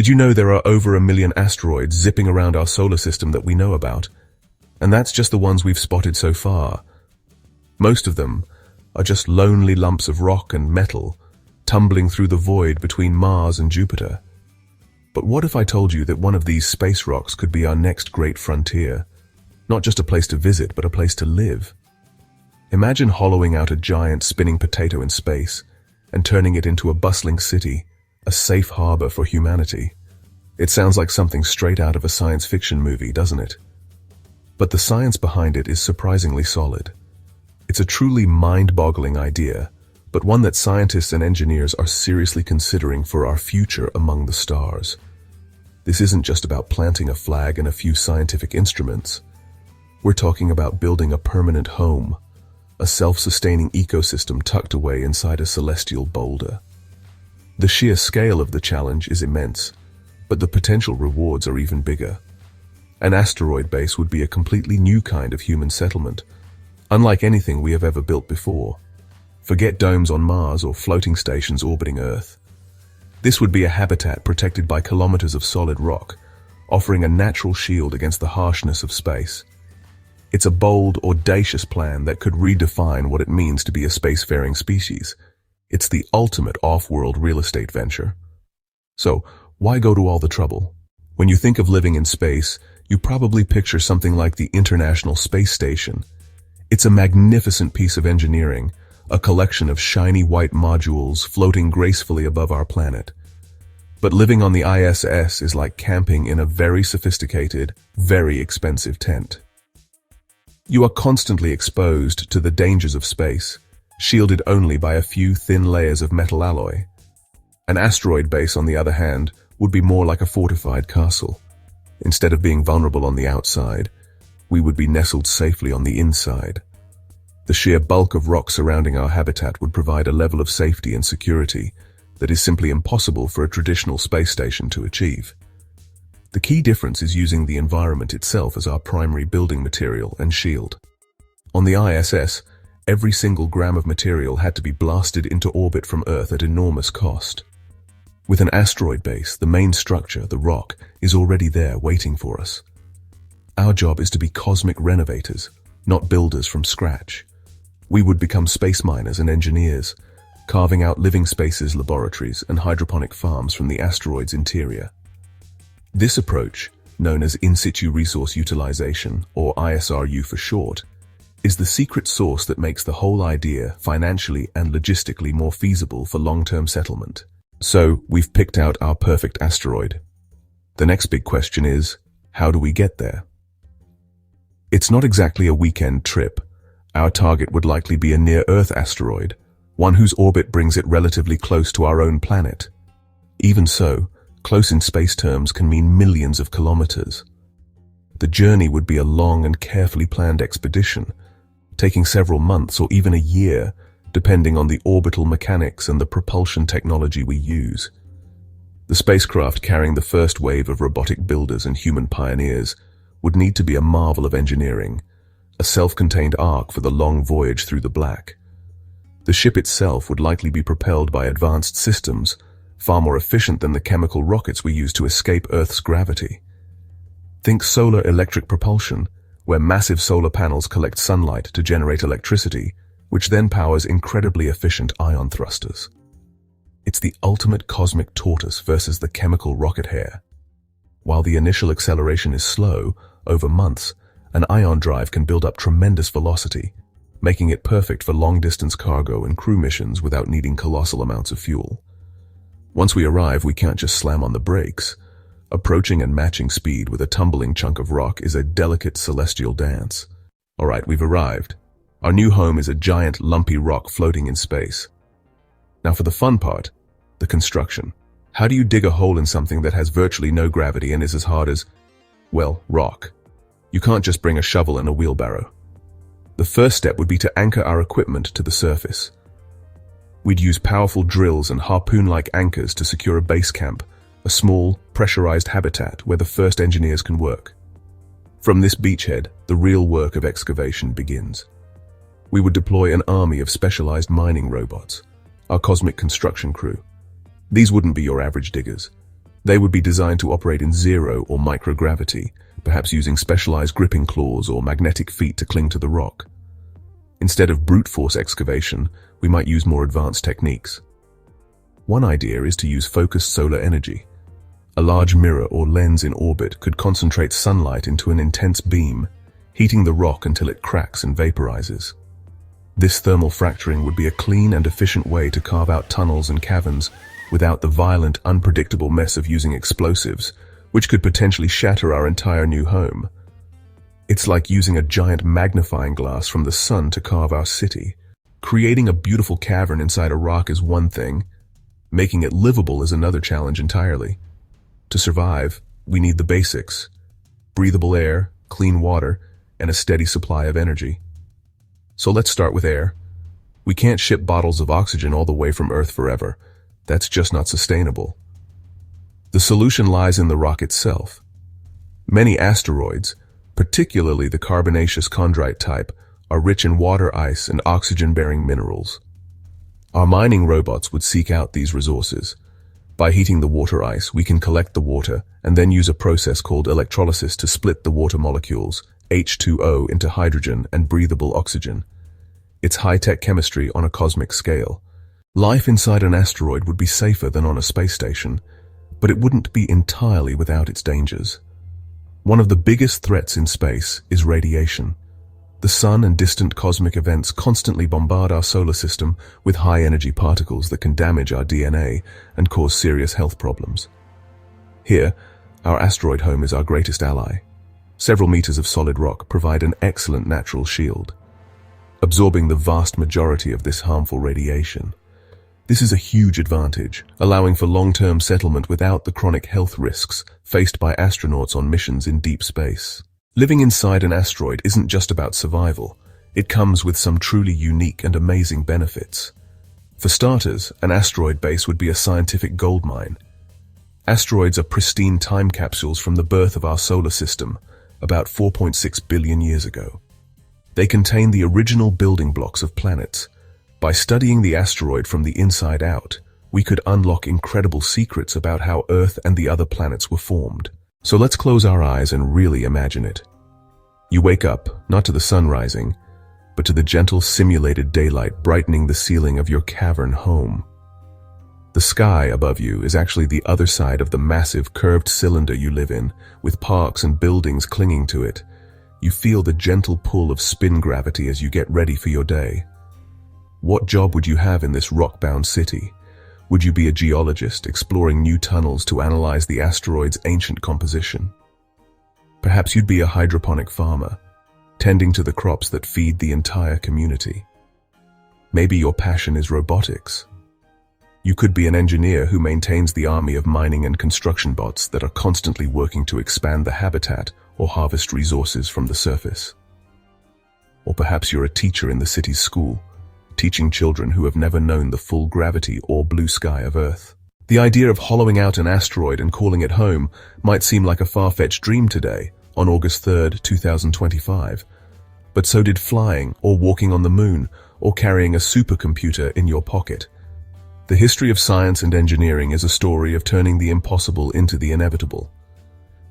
Did you know there are over 1 million asteroids zipping around our solar system that we know about? And that's just the ones we've spotted so far. Most of them are just lonely lumps of rock and metal tumbling through the void between Mars and Jupiter. But what if I told you that one of these space rocks could be our next great frontier? Not just a place to visit, but a place to live. Imagine hollowing out a giant spinning potato in space and turning it into a bustling city, a safe harbor for humanity. It sounds like something straight out of a science fiction movie, doesn't it? But the science behind it is surprisingly solid. It's a truly mind-boggling idea, but one that scientists and engineers are seriously considering for our future among the stars. This isn't just about planting a flag and a few scientific instruments. We're talking about building a permanent home, a self-sustaining ecosystem tucked away inside a celestial boulder. The sheer scale of the challenge is immense, but the potential rewards are even bigger. An asteroid base would be a completely new kind of human settlement, unlike anything we have ever built before. Forget domes on Mars or floating stations orbiting Earth. This would be a habitat protected by kilometers of solid rock, offering a natural shield against the harshness of space. It's a bold, audacious plan that could redefine what it means to be a spacefaring species. It's the ultimate off-world real estate venture. So, why go to all the trouble? When you think of living in space, you probably picture something like the International Space Station. It's a magnificent piece of engineering, a collection of shiny white modules floating gracefully above our planet. But living on the ISS is like camping in a very sophisticated, very expensive tent. You are constantly exposed to the dangers of space, shielded only by a few thin layers of metal alloy. An asteroid base, on the other hand, would be more like a fortified castle. Instead of being vulnerable on the outside, we would be nestled safely on the inside. The sheer bulk of rock surrounding our habitat would provide a level of safety and security that is simply impossible for a traditional space station to achieve. The key difference is using the environment itself as our primary building material and shield. On the ISS, every single gram of material had to be blasted into orbit from Earth at enormous cost. With an asteroid base, the main structure, the rock, is already there waiting for us. Our job is to be cosmic renovators, not builders from scratch. We would become space miners and engineers, carving out living spaces, laboratories, and hydroponic farms from the asteroid's interior. This approach, known as in situ resource utilization, or ISRU for short, is the secret sauce that makes the whole idea financially and logistically more feasible for long-term settlement. So, we've picked out our perfect asteroid. The next big question is, how do we get there? It's not exactly a weekend trip. Our target would likely be a near-Earth asteroid, one whose orbit brings it relatively close to our own planet. Even so, close in space terms can mean millions of kilometers. The journey would be a long and carefully planned expedition, taking several months or even a year, depending on the orbital mechanics and the propulsion technology we use. The spacecraft carrying the first wave of robotic builders and human pioneers would need to be a marvel of engineering, a self-contained ark for the long voyage through the black. The ship itself would likely be propelled by advanced systems, far more efficient than the chemical rockets we use to escape Earth's gravity. Think solar electric propulsion, where massive solar panels collect sunlight to generate electricity, which then powers incredibly efficient ion thrusters. It's the ultimate cosmic tortoise versus the chemical rocket hare. While the initial acceleration is slow, over months, an ion drive can build up tremendous velocity, making it perfect for long-distance cargo and crew missions without needing colossal amounts of fuel. Once we arrive, we can't just slam on the brakes. Approaching and matching speed with a tumbling chunk of rock is a delicate celestial dance. All right, we've arrived. Our new home is a giant, lumpy rock floating in space. Now for the fun part, the construction. How do you dig a hole in something that has virtually no gravity and is as hard as, well, rock? You can't just bring a shovel and a wheelbarrow. The first step would be to anchor our equipment to the surface. We'd use powerful drills and harpoon-like anchors to secure a base camp, a small, pressurized habitat where the first engineers can work. From this beachhead, the real work of excavation begins. We would deploy an army of specialized mining robots, our cosmic construction crew. These wouldn't be your average diggers. They would be designed to operate in zero or microgravity, perhaps using specialized gripping claws or magnetic feet to cling to the rock. Instead of brute force excavation, we might use more advanced techniques. One idea is to use focused solar energy. A large mirror or lens in orbit could concentrate sunlight into an intense beam, heating the rock until it cracks and vaporizes. This thermal fracturing would be a clean and efficient way to carve out tunnels and caverns without the violent, unpredictable mess of using explosives, which could potentially shatter our entire new home. It's like using a giant magnifying glass from the sun to carve our city. Creating a beautiful cavern inside a rock is one thing. Making it livable is another challenge entirely. To survive, we need the basics: breathable air, clean water, and a steady supply of energy. So let's start with air. We can't ship bottles of oxygen all the way from Earth forever. That's just not sustainable. The solution lies in the rock itself. Many asteroids, particularly the carbonaceous chondrite type, are rich in water ice and oxygen-bearing minerals. Our mining robots would seek out these resources. By heating the water ice, we can collect the water and then use a process called electrolysis to split the water molecules, H2O, into hydrogen and breathable oxygen. It's high-tech chemistry on a cosmic scale. Life inside an asteroid would be safer than on a space station, but it wouldn't be entirely without its dangers. One of the biggest threats in space is radiation. The sun and distant cosmic events constantly bombard our solar system with high-energy particles that can damage our DNA and cause serious health problems. Here, our asteroid home is our greatest ally. Several meters of solid rock provide an excellent natural shield, absorbing the vast majority of this harmful radiation. This is a huge advantage, allowing for long-term settlement without the chronic health risks faced by astronauts on missions in deep space. Living inside an asteroid isn't just about survival. It comes with some truly unique and amazing benefits. For starters, an asteroid base would be a scientific goldmine. Asteroids are pristine time capsules from the birth of our solar system, about 4.6 billion years ago. They contain the original building blocks of planets. By studying the asteroid from the inside out, we could unlock incredible secrets about how Earth and the other planets were formed. So let's close our eyes and really imagine it. You wake up, not to the sun rising, but to the gentle simulated daylight brightening the ceiling of your cavern home. The sky above you is actually the other side of the massive curved cylinder you live in, with parks and buildings clinging to it. You feel the gentle pull of spin gravity as you get ready for your day. What job would you have in this rock-bound city? Would you be a geologist exploring new tunnels to analyze the asteroid's ancient composition? Perhaps you'd be a hydroponic farmer, tending to the crops that feed the entire community. Maybe your passion is robotics. You could be an engineer who maintains the army of mining and construction bots that are constantly working to expand the habitat or harvest resources from the surface. Or perhaps you're a teacher in the city's school, teaching children who have never known the full gravity or blue sky of Earth. The idea of hollowing out an asteroid and calling it home might seem like a far-fetched dream today, on August 3rd, 2025. But so did flying, or walking on the moon, or carrying a supercomputer in your pocket. The history of science and engineering is a story of turning the impossible into the inevitable.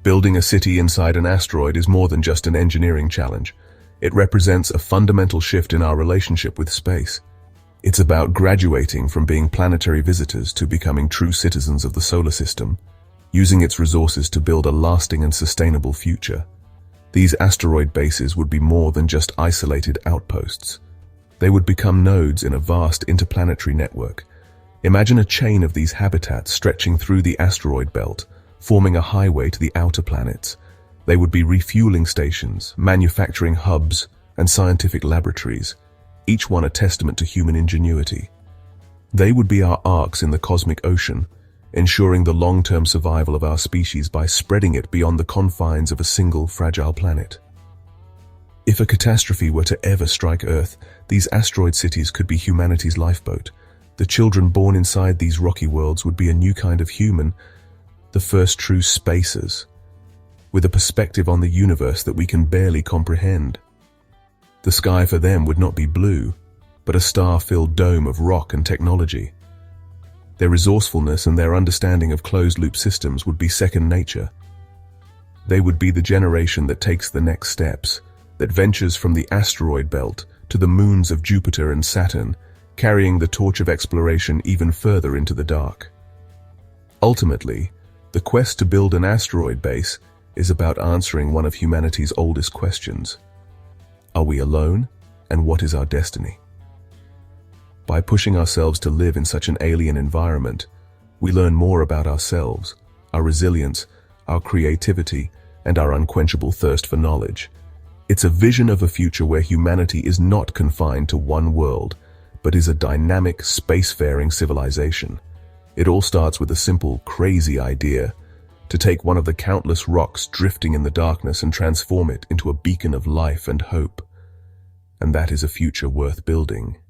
Building a city inside an asteroid is more than just an engineering challenge. It represents a fundamental shift in our relationship with space. It's about graduating from being planetary visitors to becoming true citizens of the solar system, using its resources to build a lasting and sustainable future. These asteroid bases would be more than just isolated outposts. They would become nodes in a vast interplanetary network. Imagine a chain of these habitats stretching through the asteroid belt, forming a highway to the outer planets. They would be refueling stations, manufacturing hubs, and scientific laboratories, each one a testament to human ingenuity. They would be our arcs in the cosmic ocean, ensuring the long-term survival of our species by spreading it beyond the confines of a single fragile planet. If a catastrophe were to ever strike Earth, these asteroid cities could be humanity's lifeboat. The children born inside these rocky worlds would be a new kind of human, the first true spacers, with a perspective on the universe that we can barely comprehend. The sky for them would not be blue, but a star-filled dome of rock and technology. Their resourcefulness and their understanding of closed-loop systems would be second nature. They would be the generation that takes the next steps, that ventures from the asteroid belt to the moons of Jupiter and Saturn, carrying the torch of exploration even further into the dark. Ultimately, the quest to build an asteroid base is about answering one of humanity's oldest questions. Are we alone, and what is our destiny? By pushing ourselves to live in such an alien environment, we learn more about ourselves, our resilience, our creativity, and our unquenchable thirst for knowledge. It's a vision of a future where humanity is not confined to one world, but is a dynamic, spacefaring civilization. It all starts with a simple, crazy idea: to take one of the countless rocks drifting in the darkness and transform it into a beacon of life and hope. And that is a future worth building.